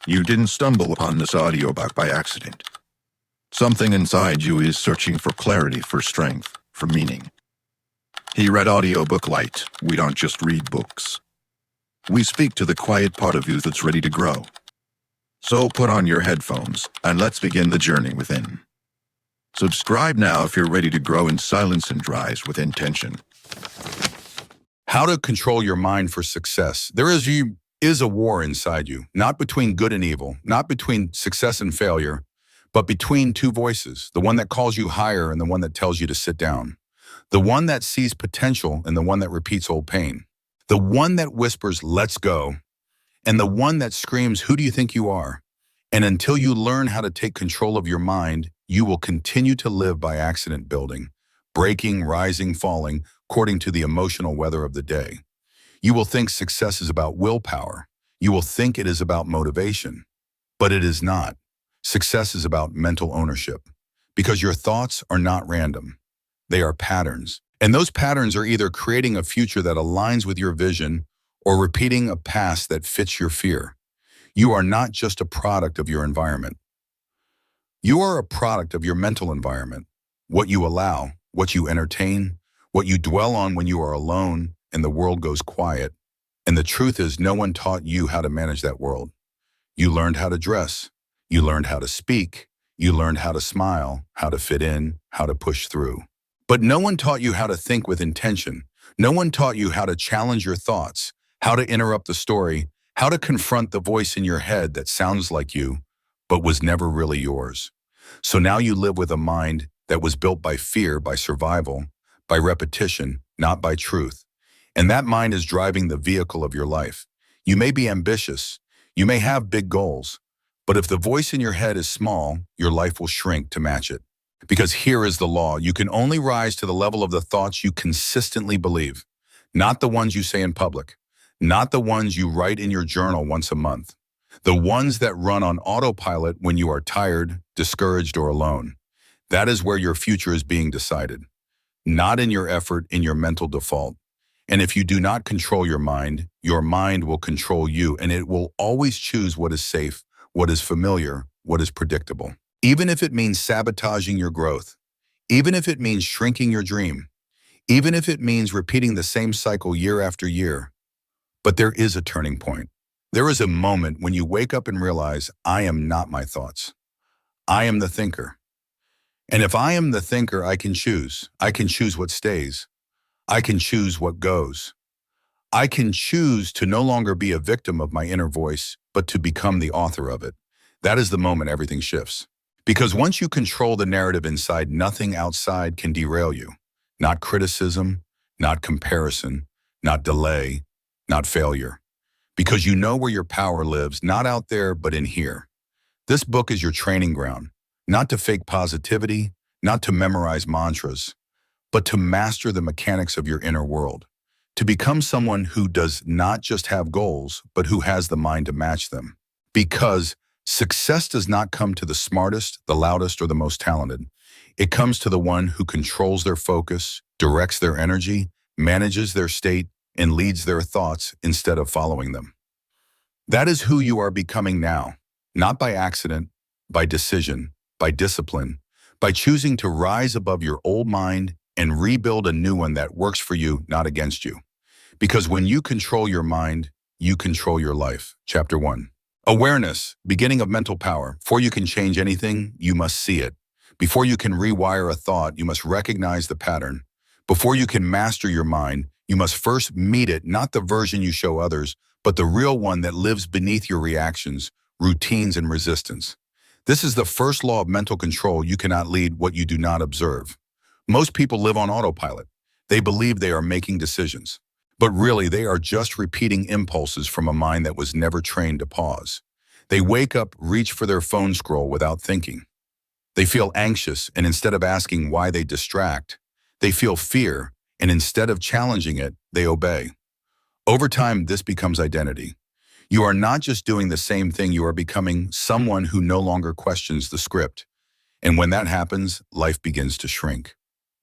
You didn't stumble upon this audiobook by accident. Something inside you is searching for clarity, for strength, for meaning. Here at Audiobook Light, we don't just read books. We speak to the quiet part of you that's ready to grow. So put on your headphones, and let's begin the journey within. Subscribe now if you're ready to grow in silence and rise with intention. How to control your mind for success. There is a war inside you, not between good and evil, not between success and failure, but between two voices, the one that calls you higher and the one that tells you to sit down, the one that sees potential and the one that repeats old pain, the one that whispers, let's go, and the one that screams, who do you think you are? And until you learn how to take control of your mind, you will continue to live by accident building, breaking, rising, falling, according to the emotional weather of the day. You will think success is about willpower. You will think it is about motivation, but it is not. Success is about mental ownership, because your thoughts are not random. They are patterns, and those patterns are either creating a future that aligns with your vision or repeating a past that fits your fear. You are not just a product of your environment. You are a product of your mental environment, what you allow, what you entertain, what you dwell on when you are alone and the world goes quiet. And the truth is, no one taught you how to manage that world. You learned how to dress. You learned how to speak. You learned how to smile, how to fit in, how to push through. But no one taught you how to think with intention. No one taught you how to challenge your thoughts, how to interrupt the story, how to confront the voice in your head that sounds like you, but was never really yours. So now you live with a mind that was built by fear, by survival, by repetition, not by truth. And that mind is driving the vehicle of your life. You may be ambitious, you may have big goals, but if the voice in your head is small, your life will shrink to match it. Because here is the law: you can only rise to the level of the thoughts you consistently believe, not the ones you say in public, not the ones you write in your journal once a month, the ones that run on autopilot when you are tired, discouraged, or alone. That is where your future is being decided, not in your effort, in your mental default. And if you do not control your mind will control you, and it will always choose what is safe, what is familiar, what is predictable. Even if it means sabotaging your growth, even if it means shrinking your dream, even if it means repeating the same cycle year after year. But there is a turning point. There is a moment when you wake up and realize, I am not my thoughts. I am the thinker. And if I am the thinker, I can choose. I can choose what stays. I can choose what goes. I can choose to no longer be a victim of my inner voice, but to become the author of it. That is the moment everything shifts. Because once you control the narrative inside, nothing outside can derail you. Not criticism, not comparison, not delay, not failure. Because you know where your power lives, not out there, but in here. This book is your training ground, not to fake positivity, not to memorize mantras, but to master the mechanics of your inner world, to become someone who does not just have goals, but who has the mind to match them. Because success does not come to the smartest, the loudest, or the most talented. It comes to the one who controls their focus, directs their energy, manages their state, and leads their thoughts instead of following them. That is who you are becoming now, not by accident, by decision, by discipline, by choosing to rise above your old mind and rebuild a new one that works for you, not against you. Because when you control your mind, you control your life. Chapter 1. Awareness, beginning of mental power. Before you can change anything, you must see it. Before you can rewire a thought, you must recognize the pattern. Before you can master your mind, you must first meet it, not the version you show others, but the real one that lives beneath your reactions, routines, and resistance. This is the first law of mental control. You cannot lead what you do not observe. Most people live on autopilot. They believe they are making decisions, but really they are just repeating impulses from a mind that was never trained to pause. They wake up, reach for their phone scroll without thinking. They feel anxious, and instead of asking why, they distract. They feel fear, and instead of challenging it, they obey. Over time, this becomes identity. You are not just doing the same thing, you are becoming someone who no longer questions the script. And when that happens, life begins to shrink.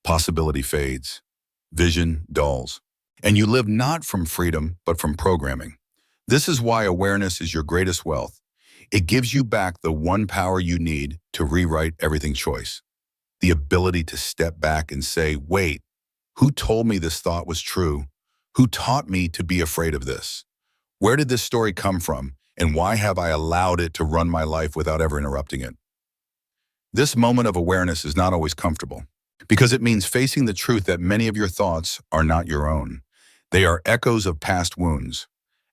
Possibility fades. Vision dulls. And you live not from freedom, but from programming. This is why awareness is your greatest wealth. It gives you back the one power you need to rewrite everything choice. The ability to step back and say, wait, who told me this thought was true? Who taught me to be afraid of this? Where did this story come from? And why have I allowed it to run my life without ever interrupting it? This moment of awareness is not always comfortable because it means facing the truth that many of your thoughts are not your own. They are echoes of past wounds,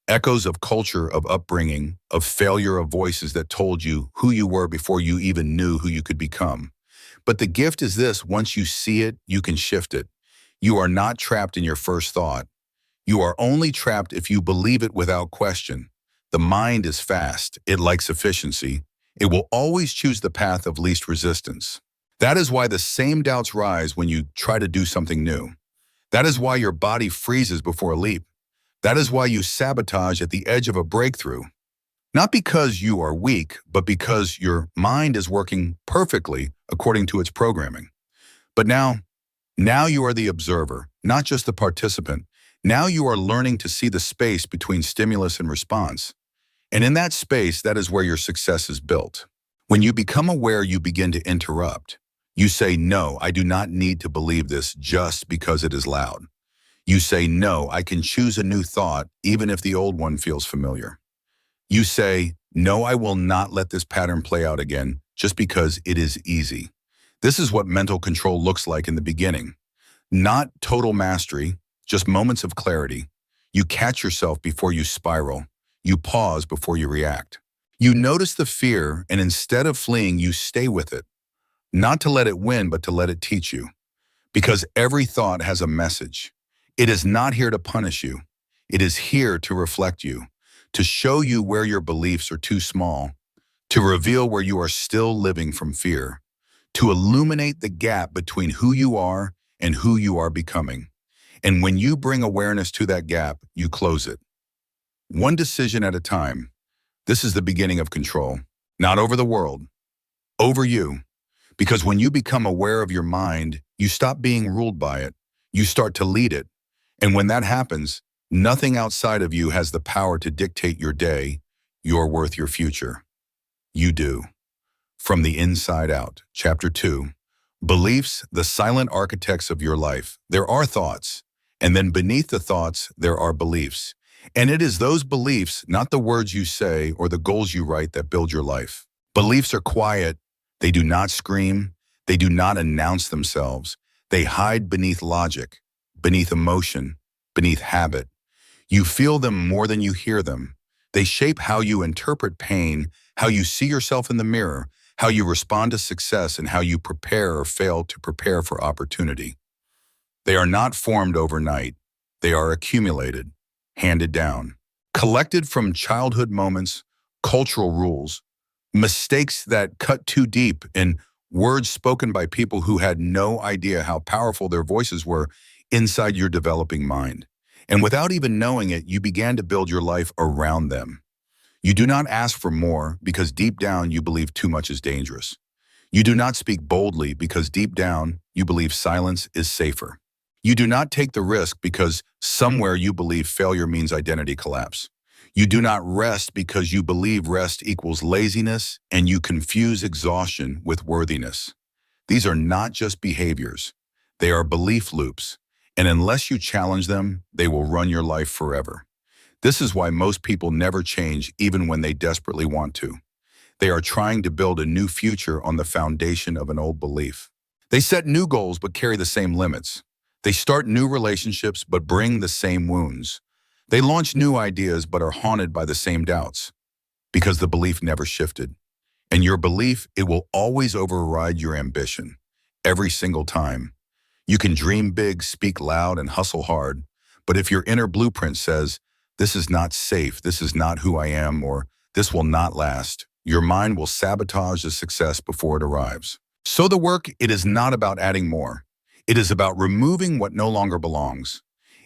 echoes of culture, of upbringing, of failure, of voices that told you who you were before you even knew who you could become. But the gift is this: once you see it, you can shift it. You are not trapped in your first thought. You are only trapped if you believe it without question. The mind is fast. It likes efficiency. It will always choose the path of least resistance. That is why the same doubts rise when you try to do something new. That is why your body freezes before a leap. That is why you sabotage at the edge of a breakthrough. Not because you are weak, but because your mind is working perfectly according to its programming. But now you are the observer, not just the participant. Now you are learning to see the space between stimulus and response. And in that space, that is where your success is built. When you become aware, you begin to interrupt. You say, no, I do not need to believe this just because it is loud. You say, no, I can choose a new thought even if the old one feels familiar. You say, no, I will not let this pattern play out again just because it is easy. This is what mental control looks like in the beginning. Not total mastery, just moments of clarity. You catch yourself before you spiral. You pause before you react. You notice the fear, and instead of fleeing, you stay with it. Not to let it win, but to let it teach you. Because every thought has a message. It is not here to punish you. It is here to reflect you, to show you where your beliefs are too small, to reveal where you are still living from fear, to illuminate the gap between who you are and who you are becoming. And when you bring awareness to that gap, you close it. One decision at a time. This is the beginning of control, not over the world, over you. Because when you become aware of your mind, you stop being ruled by it. You start to lead it. And when that happens, nothing outside of you has the power to dictate your day, your worth, your future. You do. From the Inside Out, Chapter 2. Beliefs, the silent architects of your life. There are thoughts, and then beneath the thoughts, there are beliefs. And it is those beliefs, not the words you say or the goals you write, that build your life. Beliefs are quiet. They do not scream. They do not announce themselves. They hide beneath logic, beneath emotion, beneath habit. You feel them more than you hear them. They shape how you interpret pain, how you see yourself in the mirror, how you respond to success, and how you prepare or fail to prepare for opportunity. They are not formed overnight. They are accumulated, handed down, collected from childhood moments, cultural rules, mistakes that cut too deep, and words spoken by people who had no idea how powerful their voices were inside your developing mind. And without even knowing it, you began to build your life around them. You do not ask for more because deep down you believe too much is dangerous. You do not speak boldly because deep down you believe silence is safer. You do not take the risk because somewhere you believe failure means identity collapse. You do not rest because you believe rest equals laziness, and you confuse exhaustion with worthiness. These are not just behaviors. They are belief loops, and unless you challenge them, they will run your life forever. This is why most people never change even when they desperately want to. They are trying to build a new future on the foundation of an old belief. They set new goals but carry the same limits. They start new relationships but bring the same wounds. They launch new ideas but are haunted by the same doubts because the belief never shifted. And your belief, it will always override your ambition every single time. You can dream big, speak loud, and hustle hard, but if your inner blueprint says, this is not safe, this is not who I am, or this will not last, your mind will sabotage the success before it arrives. So the work, it is not about adding more. It is about removing what no longer belongs.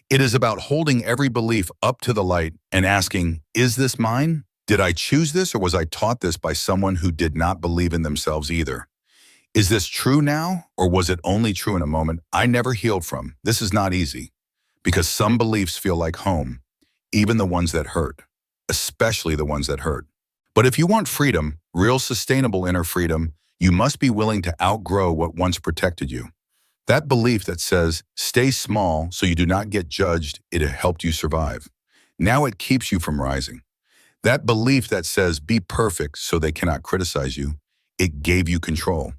It is about holding every belief up to the light and asking, is this mine? Did I choose this, or was I taught this by someone who did not believe in themselves either? Is this true now, or was it only true in a moment I never healed from? This is not easy, because some beliefs feel like home, even the ones that hurt, especially the ones that hurt. But if you want freedom, real sustainable inner freedom, you must be willing to outgrow what once protected you. That belief that says, stay small so you do not get judged, it helped you survive. Now it keeps you from rising. That belief that says, be perfect so they cannot criticize you, it gave you control.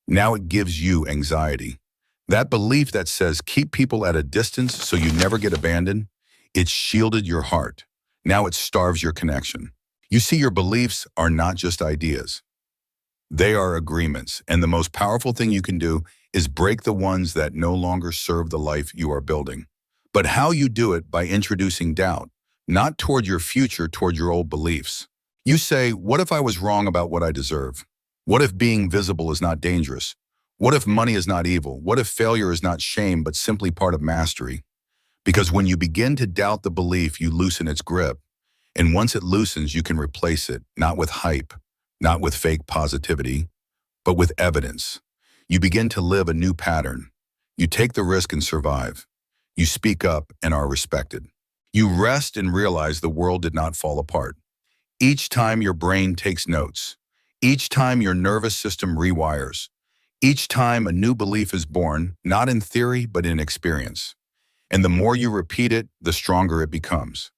Now it gives you anxiety. That belief that says, keep people at a distance so you never get abandoned, it shielded your heart. Now it starves your connection. You see, your beliefs are not just ideas. They are agreements, and the most powerful thing you can do is break the ones that no longer serve the life you are building. But how you do it by introducing doubt, not toward your future, toward your old beliefs. You say, what if I was wrong about what I deserve? What if being visible is not dangerous? What if money is not evil? What if failure is not shame, but simply part of mastery? Because when you begin to doubt the belief, you loosen its grip. And once it loosens, you can replace it, not with hype, not with fake positivity, but with evidence. You begin to live a new pattern. You take the risk and survive. You speak up and are respected. You rest and realize the world did not fall apart. Each time your brain takes notes, each time your nervous system rewires, each time a new belief is born, not in theory, but in experience. And the more you repeat it, the stronger it becomes.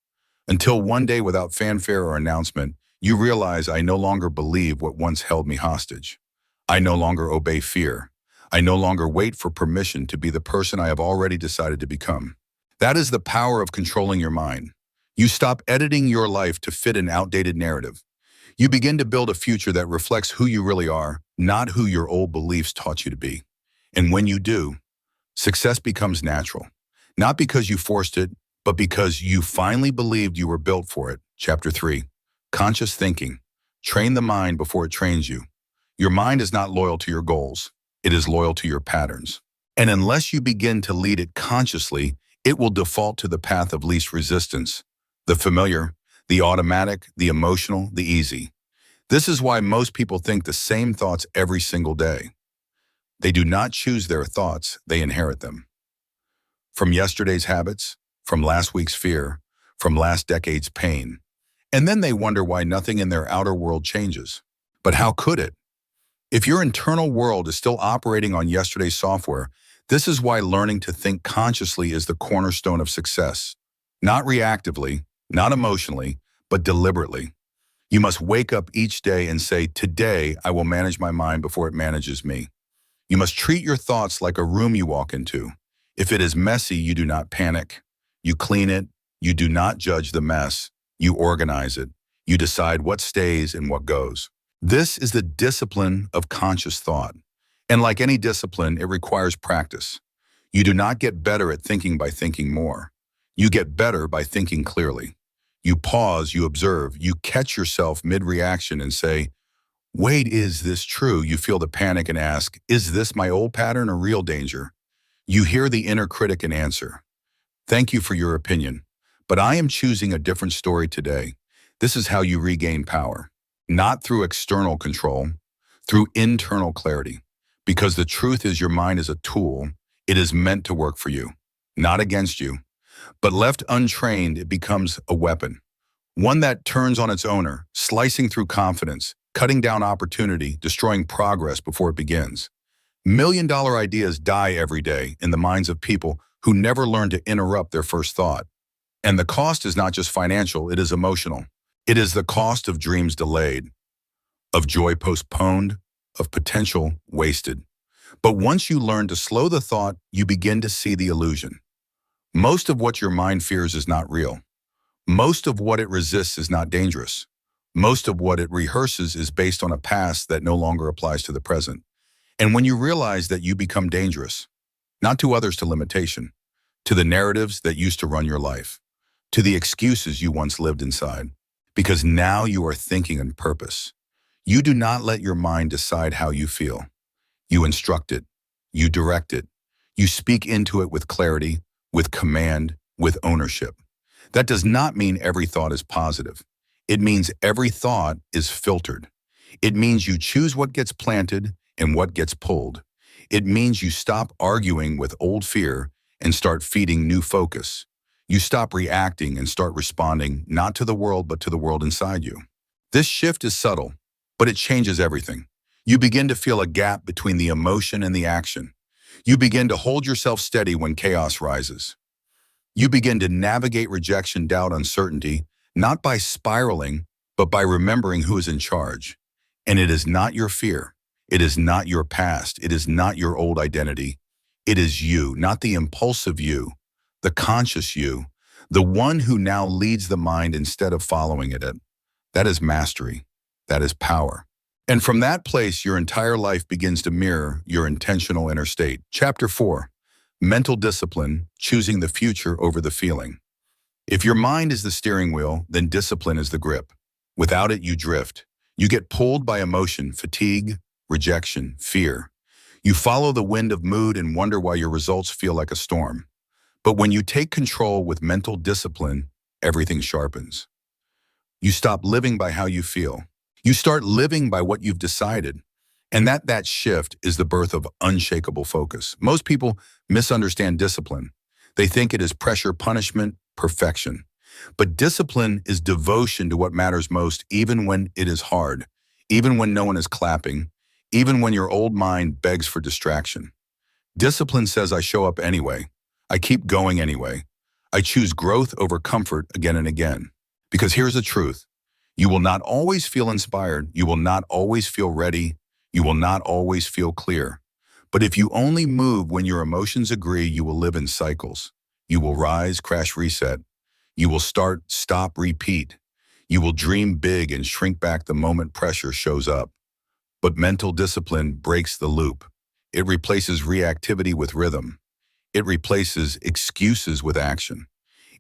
Until one day, without fanfare or announcement, you realize, I no longer believe what once held me hostage. I no longer obey fear. I no longer wait for permission to be the person I have already decided to become. That is the power of controlling your mind. You stop editing your life to fit an outdated narrative. You begin to build a future that reflects who you really are, not who your old beliefs taught you to be. And when you do, success becomes natural. Not because you forced it, but because you finally believed you were built for it. Chapter 3. Conscious thinking. Train the mind before it trains you. Your mind is not loyal to your goals. It is loyal to your patterns. And unless you begin to lead it consciously, it will default to the path of least resistance. The familiar, the automatic, the emotional, the easy. This is why most people think the same thoughts every single day. They do not choose their thoughts, they inherit them. From yesterday's habits, from last week's fear, from last decade's pain. And then they wonder why nothing in their outer world changes. But how could it? If your internal world is still operating on yesterday's software, this is why learning to think consciously is the cornerstone of success. Not reactively, not emotionally, but deliberately. You must wake up each day and say, today I will manage my mind before it manages me. You must treat your thoughts like a room you walk into. If it is messy, you do not panic. You clean it. You do not judge the mess. You organize it. You decide what stays and what goes. This is the discipline of conscious thought. And like any discipline, it requires practice. You do not get better at thinking by thinking more. You get better by thinking clearly. You pause, you observe, you catch yourself mid-reaction and say, wait, is this true? You feel the panic and ask, is this my old pattern or real danger? You hear the inner critic and answer, thank you for your opinion, but I am choosing a different story today. This is how you regain power. Not through external control, through internal clarity. Because the truth is your mind is a tool. It is meant to work for you, not against you. But left untrained, it becomes a weapon. One that turns on its owner, slicing through confidence, cutting down opportunity, destroying progress before it begins. Million-dollar ideas die every day in the minds of people who never learn to interrupt their first thought. And the cost is not just financial, it is emotional. It is the cost of dreams delayed, of joy postponed, of potential wasted. But once you learn to slow the thought, you begin to see the illusion. Most of what your mind fears is not real. Most of what it resists is not dangerous. Most of what it rehearses is based on a past that no longer applies to the present. And when you realize that, you become dangerous, not to others, to limitation, to the narratives that used to run your life, to the excuses you once lived inside. Because now you are thinking on purpose. You do not let your mind decide how you feel. You instruct it. You direct it. You speak into it with clarity, with command, with ownership. That does not mean every thought is positive. It means every thought is filtered. It means you choose what gets planted and what gets pulled. It means you stop arguing with old fear and start feeding new focus. You stop reacting and start responding, not to the world, but to the world inside you. This shift is subtle, but it changes everything. You begin to feel a gap between the emotion and the action. You begin to hold yourself steady when chaos rises. You begin to navigate rejection, doubt, uncertainty, not by spiraling, but by remembering who is in charge. And it is not your fear. It is not your past. It is not your old identity. It is you, not the impulsive you, the conscious you, the one who now leads the mind instead of following it. That is mastery. That is power. And from that place, your entire life begins to mirror your intentional inner state. Chapter 4, Mental Discipline, Choosing the Future over the Feeling. If your mind is the steering wheel, then discipline is the grip. Without it, you drift. You get pulled by emotion, fatigue, rejection, fear. You follow the wind of mood and wonder why your results feel like a storm. But when you take control with mental discipline, everything sharpens. You stop living by how you feel. You start living by what you've decided. And that shift is the birth of unshakable focus. Most people misunderstand discipline. They think it is pressure, punishment, perfection. But discipline is devotion to what matters most, even when it is hard, even when no one is clapping, even when your old mind begs for distraction. Discipline says, I show up anyway. I keep going anyway. I choose growth over comfort again and again. Because here's the truth. You will not always feel inspired. You will not always feel ready. You will not always feel clear. But if you only move when your emotions agree, you will live in cycles. You will rise, crash, reset. You will start, stop, repeat. You will dream big and shrink back the moment pressure shows up. But mental discipline breaks the loop. It replaces reactivity with rhythm. It replaces excuses with action.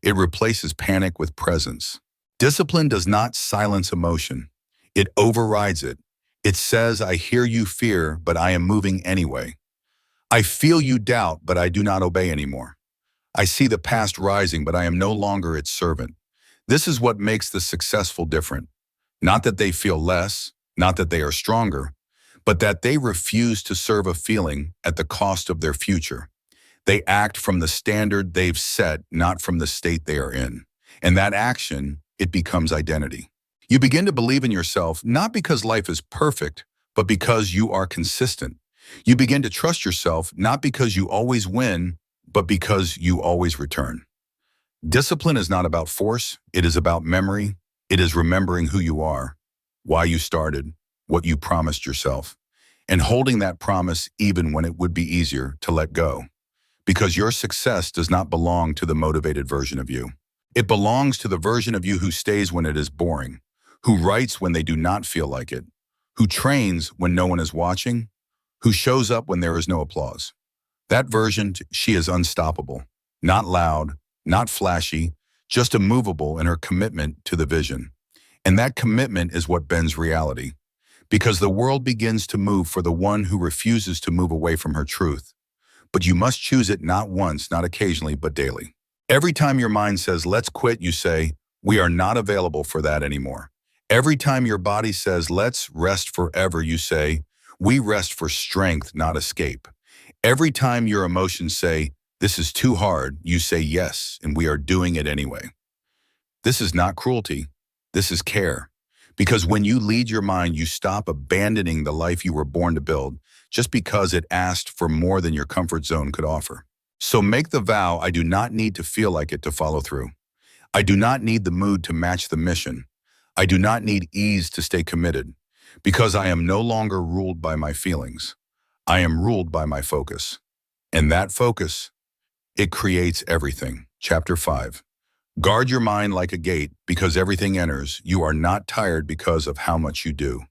It replaces panic with presence. Discipline does not silence emotion. It overrides it. It says, I hear you fear, but I am moving anyway. I feel you doubt, but I do not obey anymore. I see the past rising, but I am no longer its servant. This is what makes the successful different. Not that they feel less, not that they are stronger, but that they refuse to serve a feeling at the cost of their future. They act from the standard they've set, not from the state they are in. And that action, it becomes identity. You begin to believe in yourself, not because life is perfect, but because you are consistent. You begin to trust yourself, not because you always win, but because you always return. Discipline is not about force. It is about memory. It is remembering who you are, why you started, what you promised yourself, and holding that promise even when it would be easier to let go. Because your success does not belong to the motivated version of you. It belongs to the version of you who stays when it is boring, who writes when they do not feel like it, who trains when no one is watching, who shows up when there is no applause. That version, she is unstoppable, not loud, not flashy, just immovable in her commitment to the vision. And that commitment is what bends reality, because the world begins to move for the one who refuses to move away from her truth. But you must choose it not once, not occasionally, but daily. Every time your mind says, let's quit, you say, we are not available for that anymore. Every time your body says, let's rest forever, you say, we rest for strength, not escape. Every time your emotions say, this is too hard, you say yes, and we are doing it anyway. This is not cruelty. This is care. Because when you lead your mind, you stop abandoning the life you were born to build just because it asked for more than your comfort zone could offer. So make the vow, I do not need to feel like it to follow through. I do not need the mood to match the mission. I do not need ease to stay committed, because I am no longer ruled by my feelings. I am ruled by my focus. And that focus, it creates everything. Chapter 5. Guard your mind like a gate, because everything enters. You are not tired because of how much you do.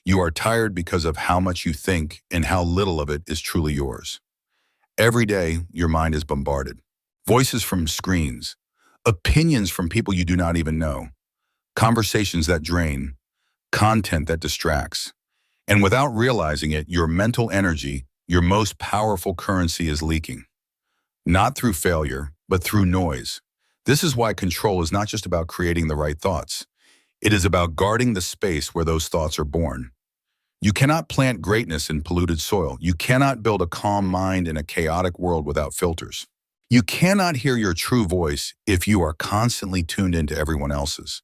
You are tired because of how much you think and how little of it is truly yours. Every day, your mind is bombarded. Voices from screens, opinions from people you do not even know, conversations that drain, content that distracts. And without realizing it, your mental energy, your most powerful currency, is leaking. Not through failure, but through noise. This is why control is not just about creating the right thoughts. It is about guarding the space where those thoughts are born. You cannot plant greatness in polluted soil. You cannot build a calm mind in a chaotic world without filters. You cannot hear your true voice if you are constantly tuned into everyone else's.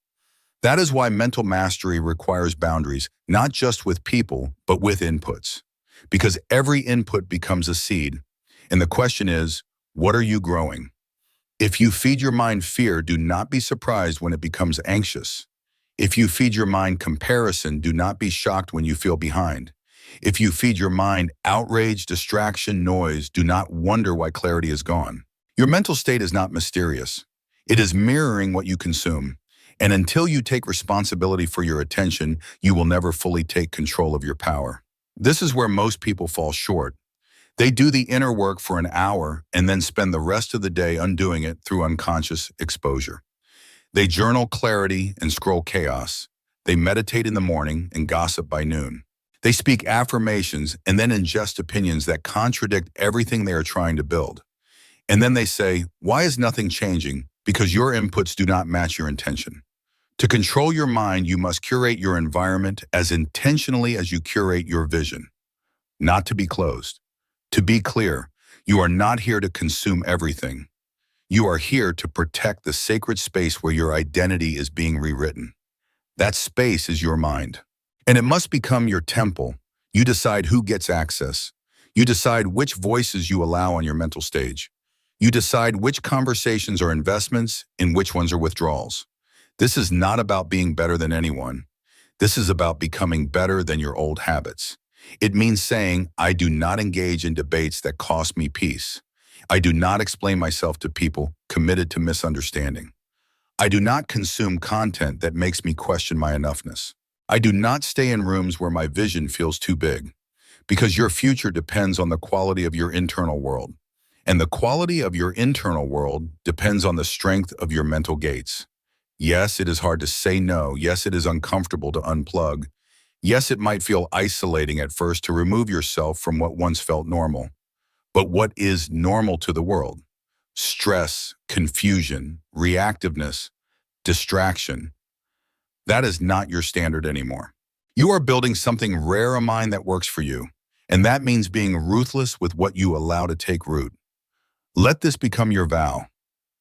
That is why mental mastery requires boundaries, not just with people, but with inputs. Because every input becomes a seed. And the question is, what are you growing? If you feed your mind fear, do not be surprised when it becomes anxious. If you feed your mind comparison, do not be shocked when you feel behind. If you feed your mind outrage, distraction, noise, do not wonder why clarity is gone. Your mental state is not mysterious. It is mirroring what you consume. And until you take responsibility for your attention, you will never fully take control of your power. This is where most people fall short. They do the inner work for an hour and then spend the rest of the day undoing it through unconscious exposure. They journal clarity and scroll chaos. They meditate in the morning and gossip by noon. They speak affirmations and then ingest opinions that contradict everything they are trying to build. And then they say, why is nothing changing? Because your inputs do not match your intention. To control your mind, you must curate your environment as intentionally as you curate your vision. Not to be closed. To be clear, you are not here to consume everything. You are here to protect the sacred space where your identity is being rewritten. That space is your mind. And it must become your temple. You decide who gets access. You decide which voices you allow on your mental stage. You decide which conversations are investments and which ones are withdrawals. This is not about being better than anyone. This is about becoming better than your old habits. It means saying, I do not engage in debates that cost me peace. I do not explain myself to people committed to misunderstanding. I do not consume content that makes me question my enoughness. I do not stay in rooms where my vision feels too big, because your future depends on the quality of your internal world. And the quality of your internal world depends on the strength of your mental gates. Yes, it is hard to say no. Yes, it is uncomfortable to unplug. Yes, it might feel isolating at first to remove yourself from what once felt normal. But what is normal to the world? Stress, confusion, reactiveness, distraction. That is not your standard anymore. You are building something rare, a mind that works for you. And that means being ruthless with what you allow to take root. Let this become your vow.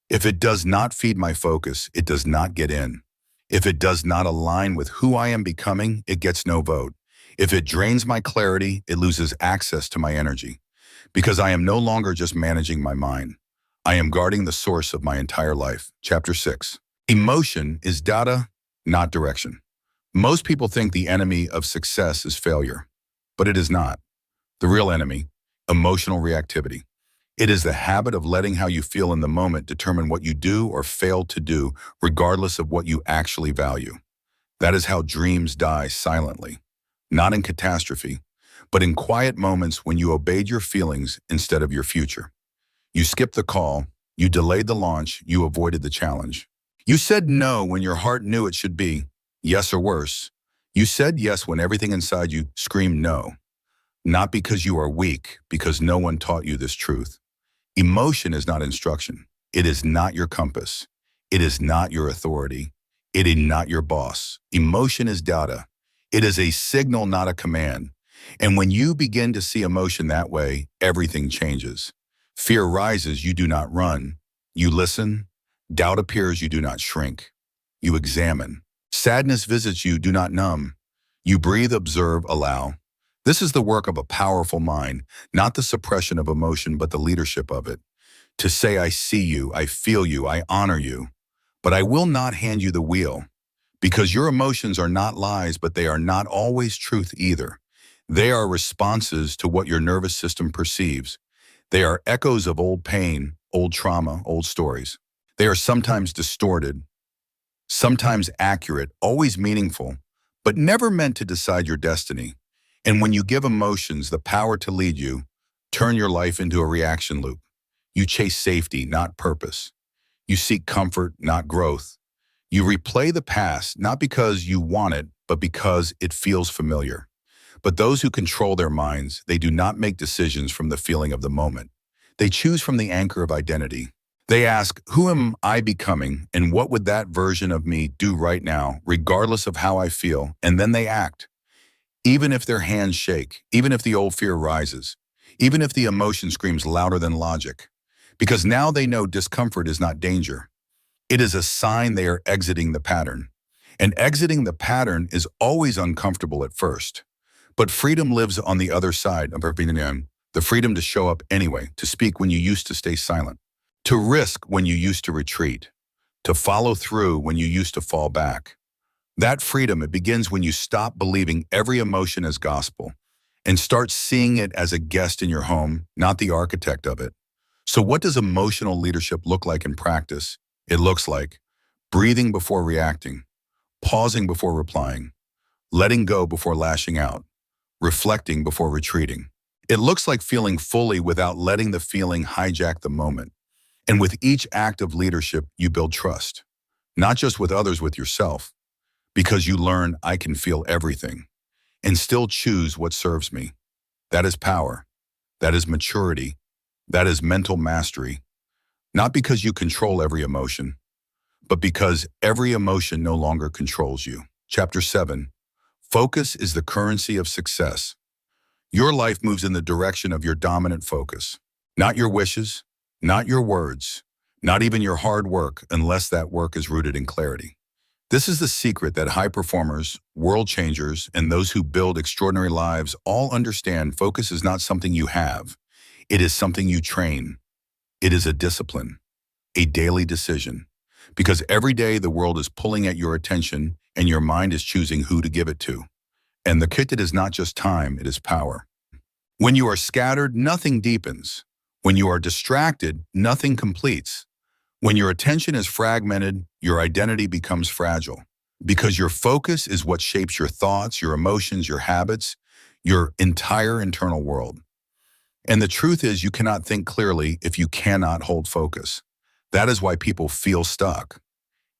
If it does not feed my focus, it does not get in. If it does not align with who I am becoming, it gets no vote. If it drains my clarity, it loses access to my energy. Because I am no longer just managing my mind. I am guarding the source of my entire life. Chapter 6. Emotion is data, not direction. Most people think the enemy of success is failure, but it is not. The real enemy, emotional reactivity. It is the habit of letting how you feel in the moment determine what you do or fail to do, regardless of what you actually value. That is how dreams die silently, not in catastrophe, but in quiet moments when you obeyed your feelings instead of your future. You skipped the call, you delayed the launch, you avoided the challenge. You said no when your heart knew it should be yes or worse. You said yes when everything inside you screamed no. Not because you are weak, because no one taught you this truth. Emotion is not instruction. It is not your compass. It is not your authority. It is not your boss. Emotion is data. It is a signal, not a command. And when you begin to see emotion that way, everything changes. Fear rises, you do not run. You listen. Doubt appears, you do not shrink. You examine. Sadness visits you, do not numb. You breathe, observe, allow. This is the work of a powerful mind, not the suppression of emotion, but the leadership of it. To say, I see you, I feel you, I honor you, but I will not hand you the wheel. Because your emotions are not lies, but they are not always truth either. They are responses to what your nervous system perceives. They are echoes of old pain, old trauma, old stories. They are sometimes distorted, sometimes accurate, always meaningful, but never meant to decide your destiny. And when you give emotions the power to lead you, turn your life into a reaction loop. You chase safety, not purpose. You seek comfort, not growth. You replay the past, not because you want it, but because it feels familiar. But those who control their minds, they do not make decisions from the feeling of the moment. They choose from the anchor of identity. They ask, who am I becoming, and what would that version of me do right now, regardless of how I feel? And then they act. Even if their hands shake, even if the old fear rises, even if the emotion screams louder than logic. Because now they know discomfort is not danger. It is a sign they are exiting the pattern. And exiting the pattern is always uncomfortable at first. But freedom lives on the other side of opinion, the freedom to show up anyway, to speak when you used to stay silent, to risk when you used to retreat, to follow through when you used to fall back. That freedom, it begins when you stop believing every emotion as gospel and start seeing it as a guest in your home, not the architect of it. So what does emotional leadership look like in practice? It looks like breathing before reacting, pausing before replying, letting go before lashing out, reflecting before retreating. It looks like feeling fully without letting the feeling hijack the moment. And with each act of leadership, you build trust, not just with others, with yourself, because you learn I can feel everything and still choose what serves me. That is power. That is maturity. That is mental mastery. Not because you control every emotion, but because every emotion no longer controls you. Chapter 7. Focus is the currency of success. Your life moves in the direction of your dominant focus, not your wishes, not your words, not even your hard work, unless that work is rooted in clarity. This is the secret that high performers, world changers, and those who build extraordinary lives all understand. Focus is not something you have. It is something you train. It is a discipline, a daily decision. Because every day the world is pulling at your attention and your mind is choosing who to give it to. And the kit is not just time, it is power. When you are scattered, nothing deepens. When you are distracted, nothing completes. When your attention is fragmented, your identity becomes fragile. Because your focus is what shapes your thoughts, your emotions, your habits, your entire internal world. And the truth is, you cannot think clearly if you cannot hold focus. That is why people feel stuck.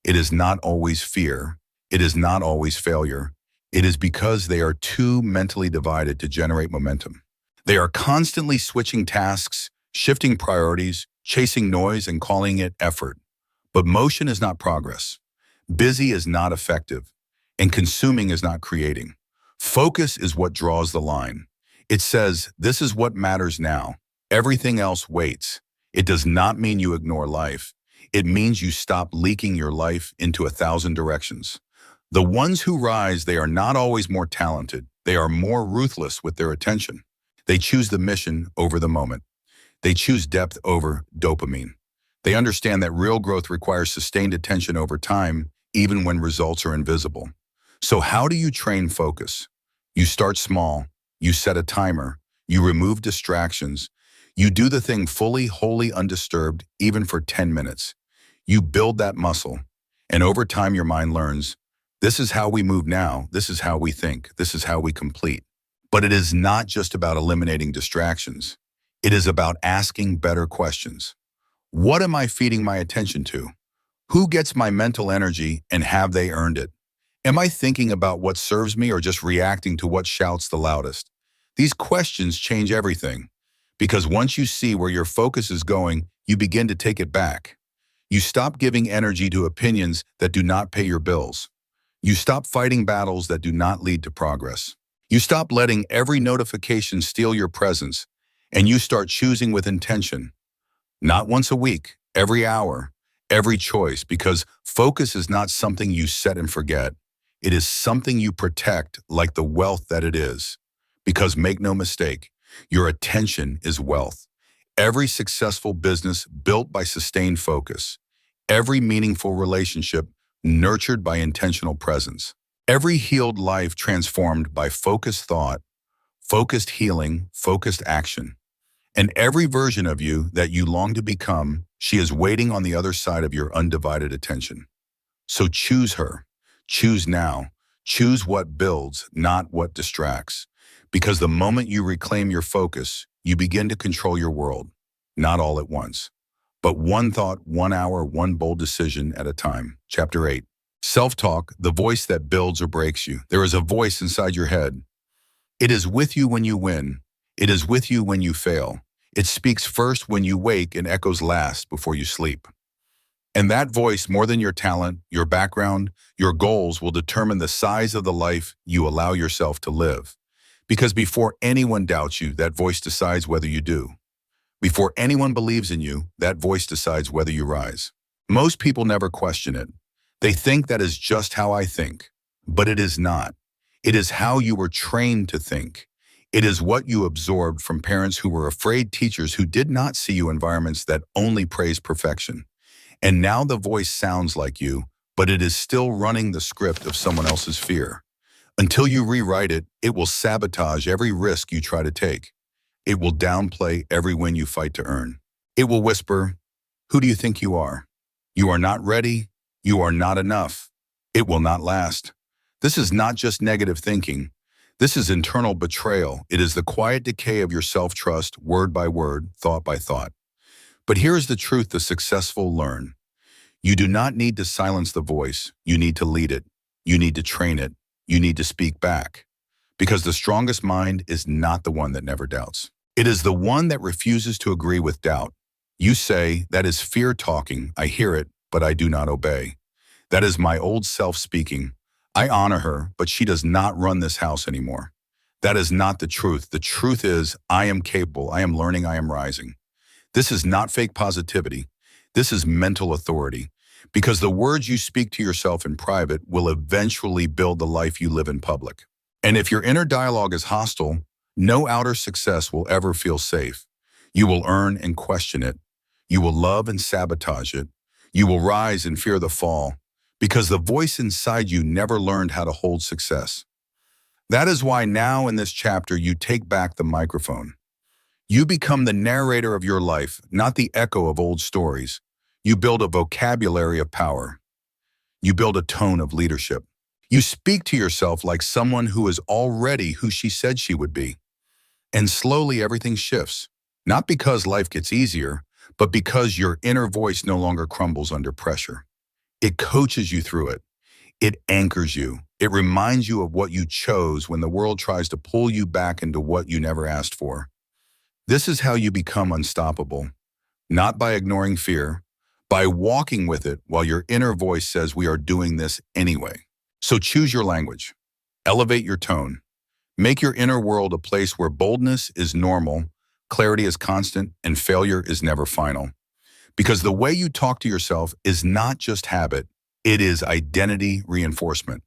It is not always fear. It is not always failure. It is because they are too mentally divided to generate momentum. They are constantly switching tasks, shifting priorities, chasing noise and calling it effort. But motion is not progress. Busy is not effective. And consuming is not creating. Focus is what draws the line. It says, this is what matters now. Everything else waits. It does not mean you ignore life. It means you stop leaking your life into 1,000 directions. The ones who rise, they are not always more talented. They are more ruthless with their attention. They choose the mission over the moment. They choose depth over dopamine. They understand that real growth requires sustained attention over time, even when results are invisible. So how do you train focus? You start small. You set a timer. You remove distractions. You do the thing fully, wholly undisturbed, even for 10 minutes. You build that muscle. And over time, your mind learns, this is how we move now. This is how we think. This is how we complete. But it is not just about eliminating distractions. It is about asking better questions. What am I feeding my attention to? Who gets my mental energy, and have they earned it? Am I thinking about what serves me or just reacting to what shouts the loudest? These questions change everything. Because once you see where your focus is going, you begin to take it back. You stop giving energy to opinions that do not pay your bills. You stop fighting battles that do not lead to progress. You stop letting every notification steal your presence, and you start choosing with intention. Not once a week, every hour, every choice, because focus is not something you set and forget. It is something you protect like the wealth that it is. Because make no mistake, your attention is wealth. Every successful business built by sustained focus. Every meaningful relationship nurtured by intentional presence. Every healed life transformed by focused thought, focused healing, focused action. And every version of you that you long to become, she is waiting on the other side of your undivided attention. So choose her. Choose now. Choose what builds, not what distracts. Because the moment you reclaim your focus, you begin to control your world. Not all at once, but one thought, 1 hour, one bold decision at a time. Chapter 8. Self-talk, the voice that builds or breaks you. There is a voice inside your head. It is with you when you win. It is with you when you fail. It speaks first when you wake and echoes last before you sleep. And that voice, more than your talent, your background, your goals, will determine the size of the life you allow yourself to live. Because before anyone doubts you, that voice decides whether you do. Before anyone believes in you, that voice decides whether you rise. Most people never question it. They think that is just how I think, but it is not. It is how you were trained to think. It is what you absorbed from parents who were afraid teachers who did not see you environments that only praise perfection. And now the voice sounds like you, but it is still running the script of someone else's fear. Until you rewrite it, it will sabotage every risk you try to take. It will downplay every win you fight to earn. It will whisper, "Who do you think you are? You are not ready. You are not enough. It will not last." This is not just negative thinking. This is internal betrayal. It is the quiet decay of your self-trust, word by word, thought by thought. But here is the truth the successful learn. You do not need to silence the voice. You need to lead it. You need to train it. You need to speak back. Because the strongest mind is not the one that never doubts. It is the one that refuses to agree with doubt. You say, "That is fear talking. I hear it, but I do not obey. That is my old self speaking. I honor her, but she does not run this house anymore." That is not the truth. The truth is, I am capable. I am learning. I am rising. This is not fake positivity. This is mental authority. Because the words you speak to yourself in private will eventually build the life you live in public. And if your inner dialogue is hostile, no outer success will ever feel safe. You will earn and question it. You will love and sabotage it. You will rise and fear the fall, because the voice inside you never learned how to hold success. That is why now in this chapter you take back the microphone. You become the narrator of your life, not the echo of old stories. You build a vocabulary of power. You build a tone of leadership. You speak to yourself like someone who is already who she said she would be. And slowly everything shifts, not because life gets easier, but because your inner voice no longer crumbles under pressure. It coaches you through it. It anchors you. It reminds you of what you chose when the world tries to pull you back into what you never asked for. This is how you become unstoppable, not by ignoring fear, by walking with it while your inner voice says we are doing this anyway. So choose your language. Elevate your tone. Make your inner world a place where boldness is normal, clarity is constant, and failure is never final. Because the way you talk to yourself is not just habit, it is identity reinforcement.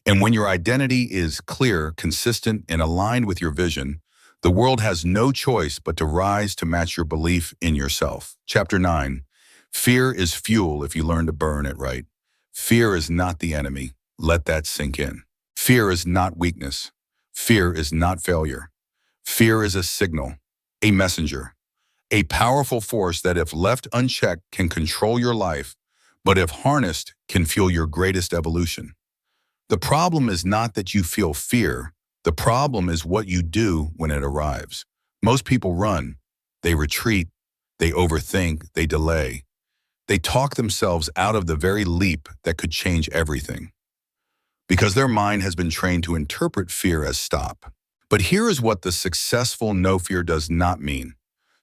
And when your identity is clear, consistent, and aligned with your vision, the world has no choice but to rise to match your belief in yourself. Chapter 9. Fear is fuel if you learn to burn it right. Fear is not the enemy. Let that sink in. Fear is not weakness. Fear is not failure. Fear is a signal, a messenger, a powerful force that if left unchecked can control your life, but if harnessed can fuel your greatest evolution. The problem is not that you feel fear. The problem is what you do when it arrives. Most people run. They retreat. They overthink. They delay. They talk themselves out of the very leap that could change everything. Because their mind has been trained to interpret fear as stop. But here is what the successful no fear does not mean.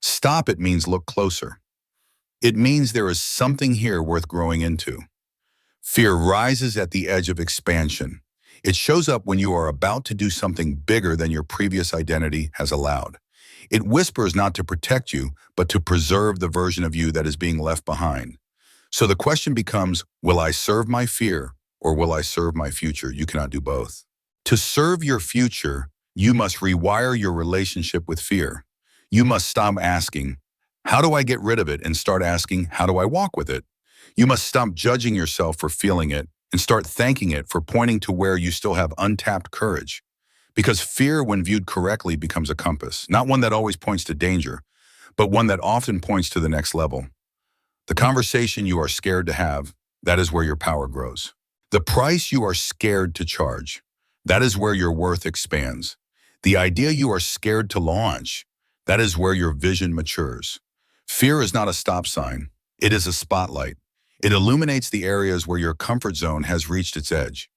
Stop, it means look closer. It means there is something here worth growing into. Fear rises at the edge of expansion. It shows up when you are about to do something bigger than your previous identity has allowed. It whispers not to protect you, but to preserve the version of you that is being left behind. So the question becomes, will I serve my fear or will I serve my future? You cannot do both. To serve your future, you must rewire your relationship with fear. You must stop asking, how do I get rid of it? And start asking, how do I walk with it? You must stop judging yourself for feeling it and start thanking it for pointing to where you still have untapped courage. Because fear, when viewed correctly, becomes a compass, not one that always points to danger, but one that often points to the next level. The conversation you are scared to have, that is where your power grows. The price you are scared to charge, that is where your worth expands. The idea you are scared to launch, that is where your vision matures. Fear is not a stop sign. It is a spotlight. It illuminates the areas where your comfort zone has reached its edge.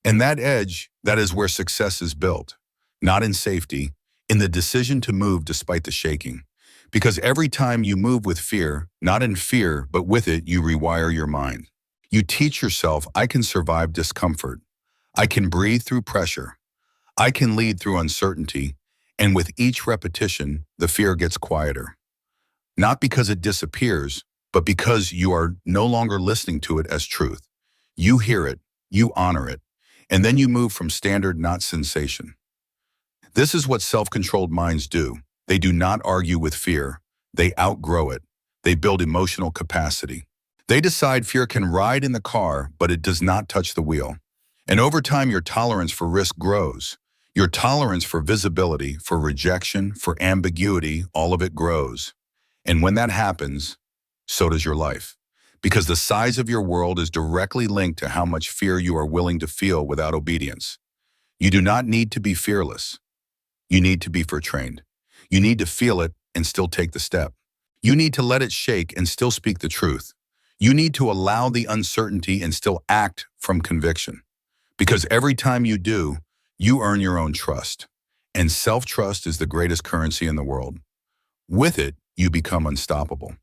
And that edge, that is where success is built, not in safety, in the decision to move despite the shaking. Because every time you move with fear, not in fear, but with it, you rewire your mind. You teach yourself, I can survive discomfort. I can breathe through pressure. I can lead through uncertainty. And with each repetition, the fear gets quieter. Not because it disappears, but because you are no longer listening to it as truth. You hear it, you honor it, and then you move from standard, not sensation. This is what self-controlled minds do. They do not argue with fear. They outgrow it. They build emotional capacity. They decide fear can ride in the car, but it does not touch the wheel. And over time, your tolerance for risk grows. Your tolerance for visibility, for rejection, for ambiguity, all of it grows. And when that happens, so does your life. Because the size of your world is directly linked to how much fear you are willing to feel without obedience. You do not need to be fearless. You need to be trained. You need to feel it and still take the step. You need to let it shake and still speak the truth. You need to allow the uncertainty and still act from conviction. Because every time you do, you earn your own trust. And self-trust is the greatest currency in the world. With it, you become unstoppable.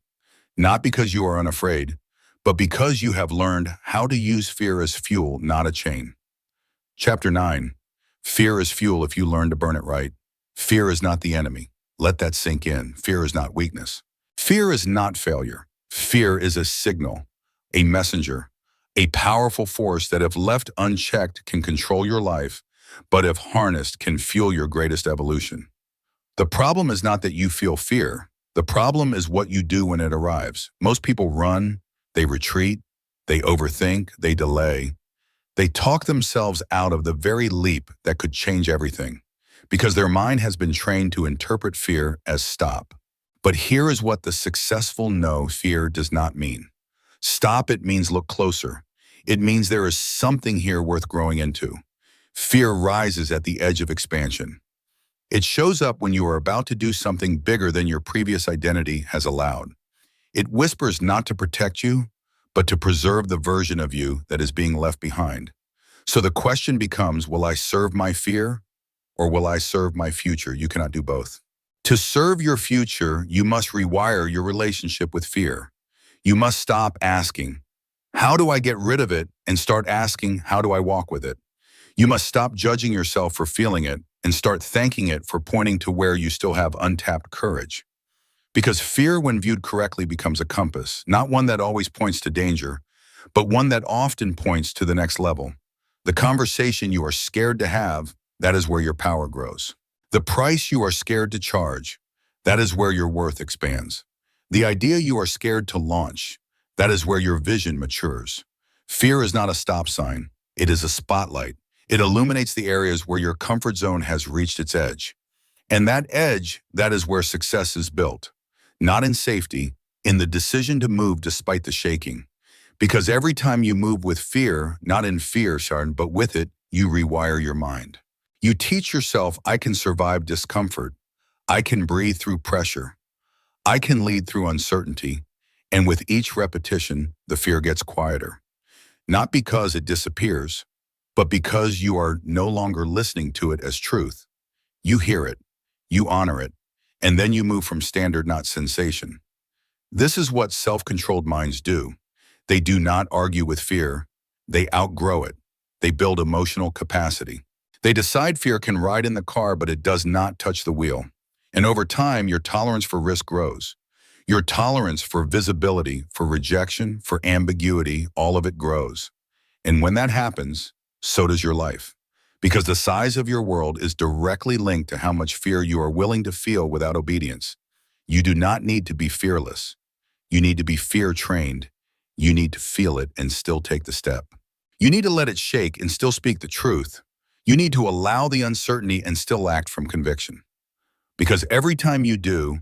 Not because you are unafraid, but because you have learned how to use fear as fuel, not a chain. Chapter 9. Fear is fuel if you learn to burn it right. Fear is not the enemy. Let that sink in. Fear is not weakness. Fear is not failure. Fear is a signal, a messenger, a powerful force that if left unchecked can control your life, but if harnessed can fuel your greatest evolution. The problem is not that you feel fear. The problem is what you do when it arrives. Most people run, they retreat, they overthink, they delay. They talk themselves out of the very leap that could change everything, because their mind has been trained to interpret fear as stop. But here is what the successful know fear does not mean. Stop, it means look closer. It means there is something here worth growing into. Fear rises at the edge of expansion. It shows up when you are about to do something bigger than your previous identity has allowed. It whispers not to protect you, but to preserve the version of you that is being left behind. So the question becomes, will I serve my fear or will I serve my future? You cannot do both. To serve your future, you must rewire your relationship with fear. You must stop asking, how do I get rid of it? And start asking, how do I walk with it? You must stop judging yourself for feeling it and start thanking it for pointing to where you still have untapped courage. Because fear, when viewed correctly, becomes a compass, not one that always points to danger, but one that often points to the next level. The conversation you are scared to have, that is where your power grows. The price you are scared to charge, that is where your worth expands. The idea you are scared to launch, that is where your vision matures. Fear is not a stop sign. It is a spotlight. It illuminates the areas where your comfort zone has reached its edge. And that edge, that is where success is built. Not in safety, in the decision to move despite the shaking. Because every time you move with fear, not in fear, Sharon, but with it, you rewire your mind. You teach yourself, I can survive discomfort. I can breathe through pressure. I can lead through uncertainty. And with each repetition, the fear gets quieter. Not because it disappears, but because you are no longer listening to it as truth. You hear it, you honor it, and then you move from standard, not sensation. This is what self-controlled minds do. They do not argue with fear. They outgrow it. They build emotional capacity. They decide fear can ride in the car, but it does not touch the wheel. And over time, your tolerance for risk grows. Your tolerance for visibility, for rejection, for ambiguity, all of it grows. And when that happens, so does your life. Because the size of your world is directly linked to how much fear you are willing to feel without obedience. You do not need to be fearless. You need to be fear-trained. You need to feel it and still take the step. You need to let it shake and still speak the truth. You need to allow the uncertainty and still act from conviction. Because every time you do,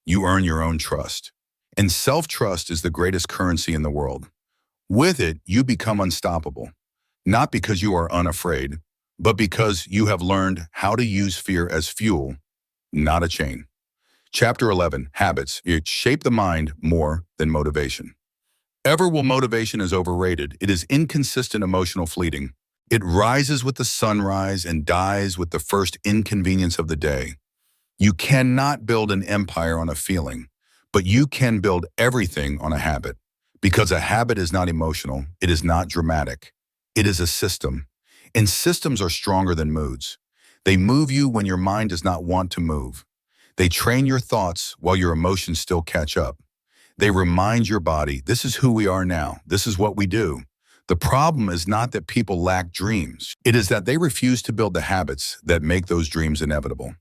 you earn your own trust. And self-trust is the greatest currency in the world. With it, you become unstoppable. Not because you are unafraid, but because you have learned how to use fear as fuel, not a chain. Chapter 11, Habits. You shape the mind more than motivation. Motivation is overrated. It is inconsistent, emotional, fleeting. It rises with the sunrise and dies with the first inconvenience of the day. You cannot build an empire on a feeling, but you can build everything on a habit. Because a habit is not emotional, it is not dramatic. It is a system. And systems are stronger than moods. They move you when your mind does not want to move. They train your thoughts while your emotions still catch up. They remind your body, this is who we are now. This is what we do. The problem is not that people lack dreams. It is that they refuse to build the habits that make those dreams inevitable.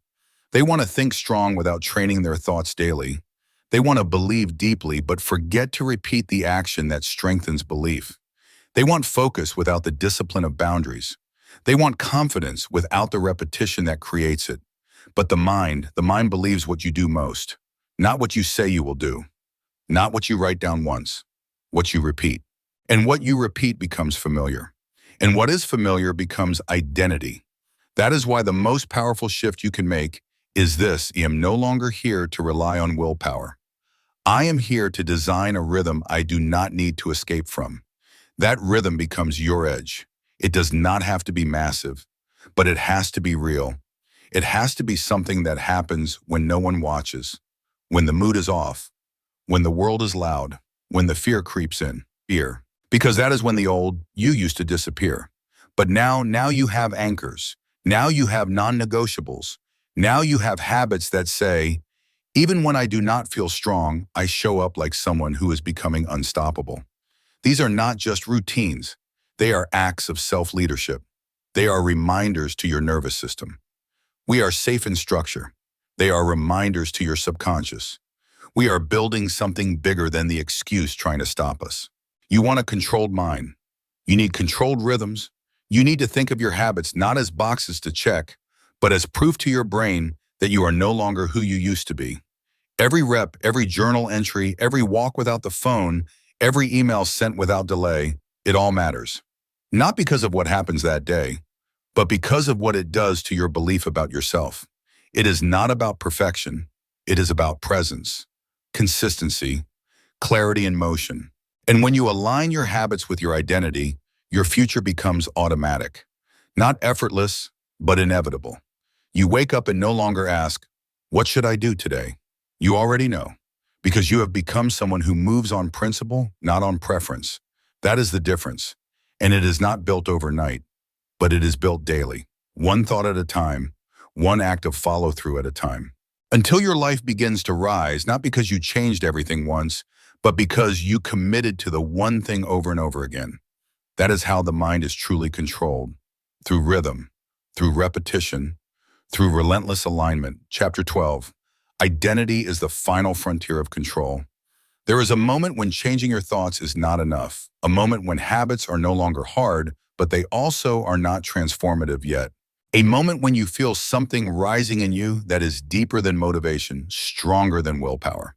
They want to think strong without training their thoughts daily. They want to believe deeply but forget to repeat the action that strengthens belief. They want focus without the discipline of boundaries. They want confidence without the repetition that creates it. But the mind believes what you do most, not what you say you will do, not what you write down once, what you repeat. And what you repeat becomes familiar. And what is familiar becomes identity. That is why the most powerful shift you can make is this: I am no longer here to rely on willpower. I am here to design a rhythm I do not need to escape from. That rhythm becomes your edge. It does not have to be massive, but it has to be real. It has to be something that happens when no one watches, when the mood is off, when the world is loud, when the fear creeps in. Fear. Because that is when the old you used to disappear. But now you have anchors. Now you have non-negotiables. Now you have habits that say, even when I do not feel strong, I show up like someone who is becoming unstoppable. These are not just routines. They are acts of self-leadership. They are reminders to your nervous system. We are safe in structure. They are reminders to your subconscious. We are building something bigger than the excuse trying to stop us. You want a controlled mind. You need controlled rhythms. You need to think of your habits not as boxes to check, but as proof to your brain that you are no longer who you used to be. Every rep, every journal entry, every walk without the phone, every email sent without delay, it all matters. Not because of what happens that day, but because of what it does to your belief about yourself. It is not about perfection. It is about presence, consistency, clarity, and motion. And when you align your habits with your identity, your future becomes automatic. Not effortless, but inevitable. You wake up and no longer ask, what should I do today? You already know, because you have become someone who moves on principle, not on preference. That is the difference. And it is not built overnight, but it is built daily, one thought at a time, one act of follow-through at a time. Until your life begins to rise, not because you changed everything once, but because you committed to the one thing over and over again. That is how the mind is truly controlled, through rhythm, through repetition, through relentless alignment. Chapter 12, Identity is the final frontier of control. There is a moment when changing your thoughts is not enough, a moment when habits are no longer hard, but they also are not transformative yet. A moment when you feel something rising in you that is deeper than motivation, stronger than willpower.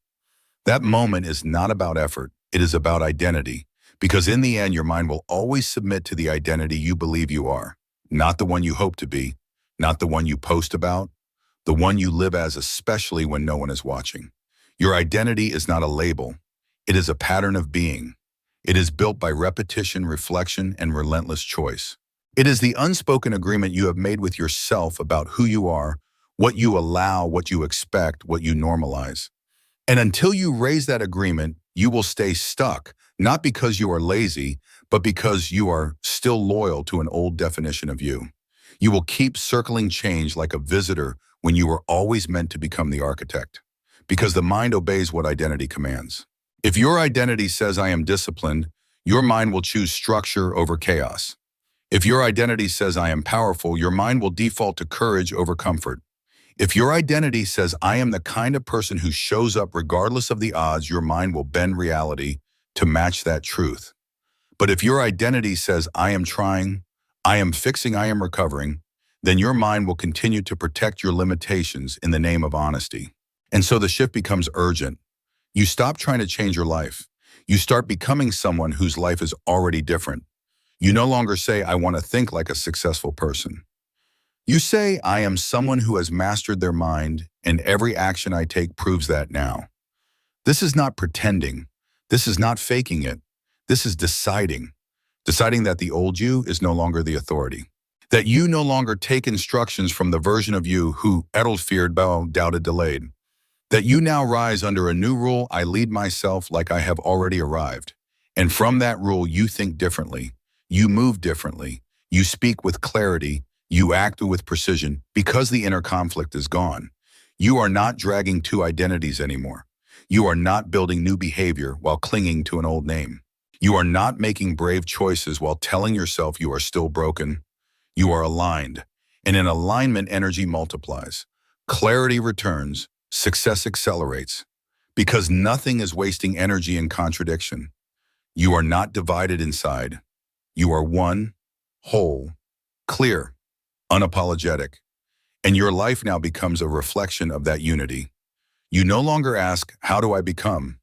That moment is not about effort, it is about identity, because in the end, your mind will always submit to the identity you believe you are, not the one you hope to be, not the one you post about, the one you live as, especially when no one is watching. Your identity is not a label, it is a pattern of being. It is built by repetition, reflection, and relentless choice. It is the unspoken agreement you have made with yourself about who you are, what you allow, what you expect, what you normalize. And until you raise that agreement, you will stay stuck, not because you are lazy, but because you are still loyal to an old definition of you. You will keep circling change like a visitor when you were always meant to become the architect, because the mind obeys what identity commands. If your identity says I am disciplined, your mind will choose structure over chaos. If your identity says I am powerful, your mind will default to courage over comfort. If your identity says I am the kind of person who shows up regardless of the odds, your mind will bend reality to match that truth. But if your identity says I am trying, I am fixing, I am recovering, then your mind will continue to protect your limitations in the name of honesty. And so the shift becomes urgent. You stop trying to change your life. You start becoming someone whose life is already different. You no longer say, I want to think like a successful person. You say, I am someone who has mastered their mind, and every action I take proves that now. This is not pretending. This is not faking it. This is deciding. Deciding that the old you is no longer the authority. That you no longer take instructions from the version of you who ettled, feared, doubted, delayed. That you now rise under a new rule: I lead myself like I have already arrived. And from that rule, you think differently. You move differently. You speak with clarity. You act with precision because the inner conflict is gone. You are not dragging two identities anymore. You are not building new behavior while clinging to an old name. You are not making brave choices while telling yourself you are still broken. You are aligned, and in alignment, energy multiplies. Clarity returns, success accelerates, because nothing is wasting energy in contradiction. You are not divided inside. You are one, whole, clear, unapologetic, and your life now becomes a reflection of that unity. You no longer ask, how do I become?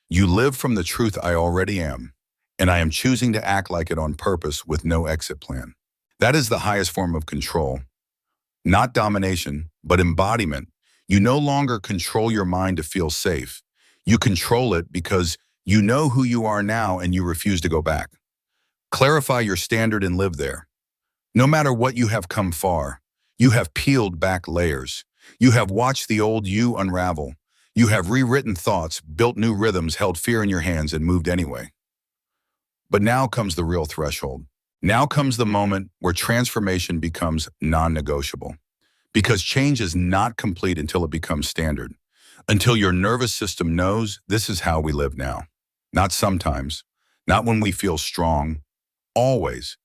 You live from the truth I already am, and I am choosing to act like it on purpose with no exit plan. That is the highest form of control, not domination, but embodiment. You no longer control your mind to feel safe. You control it because you know who you are now and you refuse to go back. Clarify your standard and live there. No matter what, you have come far. You have peeled back layers. You have watched the old you unravel. You have rewritten thoughts, built new rhythms, held fear in your hands, and moved anyway. But now comes the real threshold. Now comes the moment where transformation becomes non-negotiable. Because change is not complete until it becomes standard. Until your nervous system knows this is how we live now. Not sometimes, not when we feel strong, always.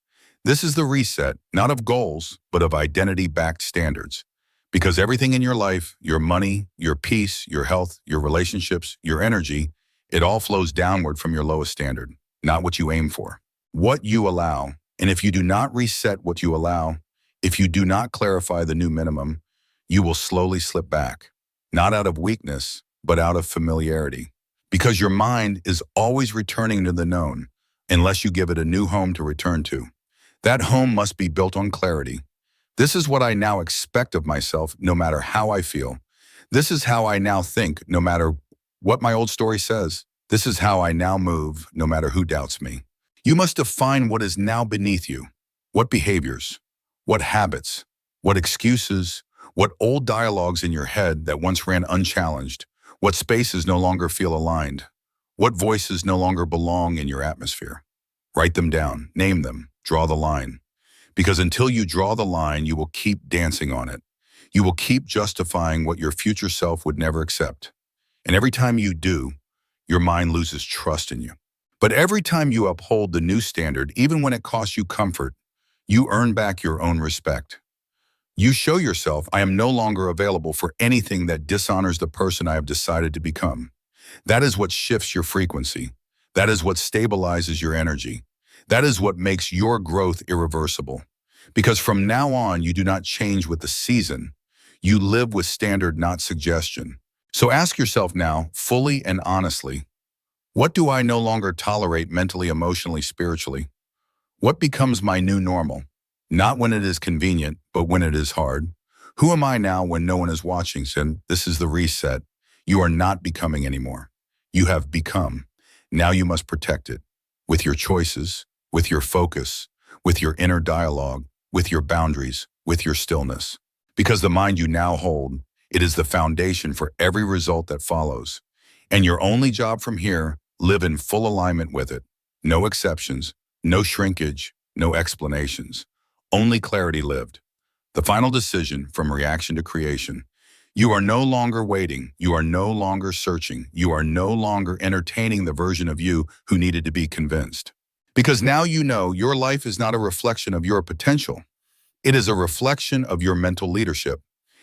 This is the reset, not of goals, but of identity-backed standards. Because everything in your life, your money, your peace, your health, your relationships, your energy, it all flows downward from your lowest standard, not what you aim for. What you allow, and if you do not reset what you allow, if you do not clarify the new minimum, you will slowly slip back, not out of weakness, but out of familiarity. Because your mind is always returning to the known, unless you give it a new home to return to. That home must be built on clarity. This is what I now expect of myself, no matter how I feel. This is how I now think, no matter what my old story says. This is how I now move, no matter who doubts me. You must define what is now beneath you. What behaviors, what habits, what excuses, what old dialogues in your head that once ran unchallenged, what spaces no longer feel aligned, what voices no longer belong in your atmosphere. Write them down, name them, draw the line. Because until you draw the line, you will keep dancing on it. You will keep justifying what your future self would never accept. And every time you do, your mind loses trust in you. But every time you uphold the new standard, even when it costs you comfort, you earn back your own respect. You show yourself, I am no longer available for anything that dishonors the person I have decided to become. That is what shifts your frequency. That is what stabilizes your energy. That is what makes your growth irreversible. Because from now on, you do not change with the season. You live with standard, not suggestion. So ask yourself now, fully and honestly, what do I no longer tolerate mentally, emotionally, spiritually? What becomes my new normal? Not when it is convenient, but when it is hard. Who am I now when no one is watching? And this is the reset. You are not becoming anymore. You have become. Now you must protect it with your choices, with your focus, with your inner dialogue, with your boundaries, with your stillness. Because the mind you now hold, it is the foundation for every result that follows. And your only job from here, live in full alignment with it. No exceptions, no shrinkage, no explanations. Only clarity lived. The final decision from reaction to creation. You are no longer waiting. You are no longer searching. You are no longer entertaining the version of you who needed to be convinced. Because now you know your life is not a reflection of your potential. It is a reflection of your mental leadership.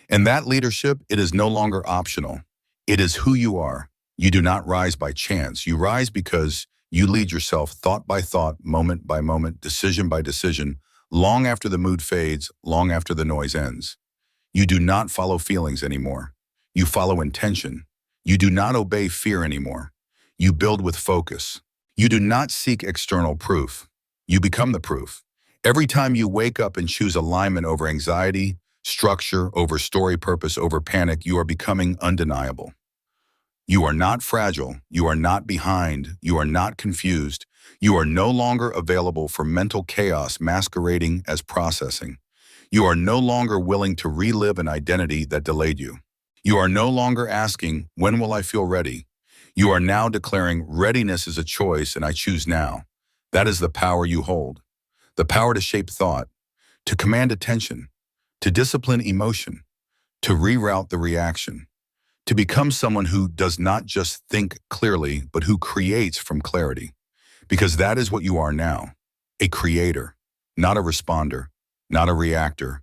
And that leadership, it is no longer optional. It is who you are. You do not rise by chance. You rise because you lead yourself thought by thought, moment by moment, decision by decision, long after the mood fades, long after the noise ends. You do not follow feelings anymore. You follow intention. You do not obey fear anymore. You build with focus. You do not seek external proof. You become the proof. Every time you wake up and choose alignment over anxiety, structure over story, purpose over panic, you are becoming undeniable. You are not fragile. You are not behind. You are not confused. You are no longer available for mental chaos masquerading as processing. You are no longer willing to relive an identity that delayed you. You are no longer asking, when will I feel ready? You are now declaring readiness is a choice and I choose now. That is the power you hold. The power to shape thought, to command attention, to discipline emotion, to reroute the reaction, to become someone who does not just think clearly, but who creates from clarity. Because that is what you are now, a creator, not a responder, not a reactor,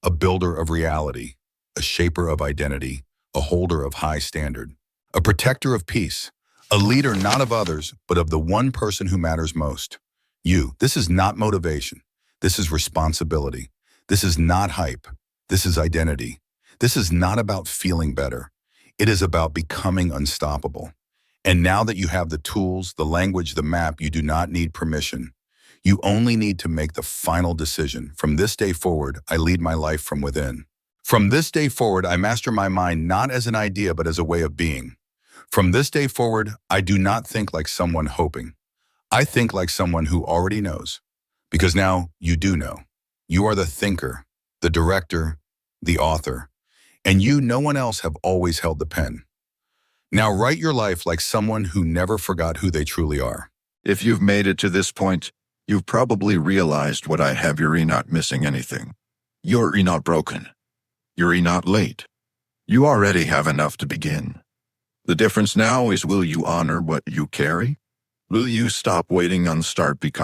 a builder of reality, a shaper of identity, a holder of high standard, a protector of peace, a leader not of others, but of the one person who matters most. You. This is not motivation. This is responsibility. This is not hype. This is identity. This is not about feeling better. It is about becoming unstoppable. And now that you have the tools, the language, the map, you do not need permission. You only need to make the final decision. From this day forward, I lead my life from within. From this day forward, I master my mind not as an idea, but as a way of being. From this day forward, I do not think like someone hoping. I think like someone who already knows. Because now you do know. You are the thinker, the director, the author. And you, no one else, have always held the pen. Now write your life like someone who never forgot who they truly are. If you've made it to this point, you've probably realized what I have. You're not missing anything. You're not broken. You're not late. You already have enough to begin. The difference now is, will you honor what you carry? Will you stop waiting on start becoming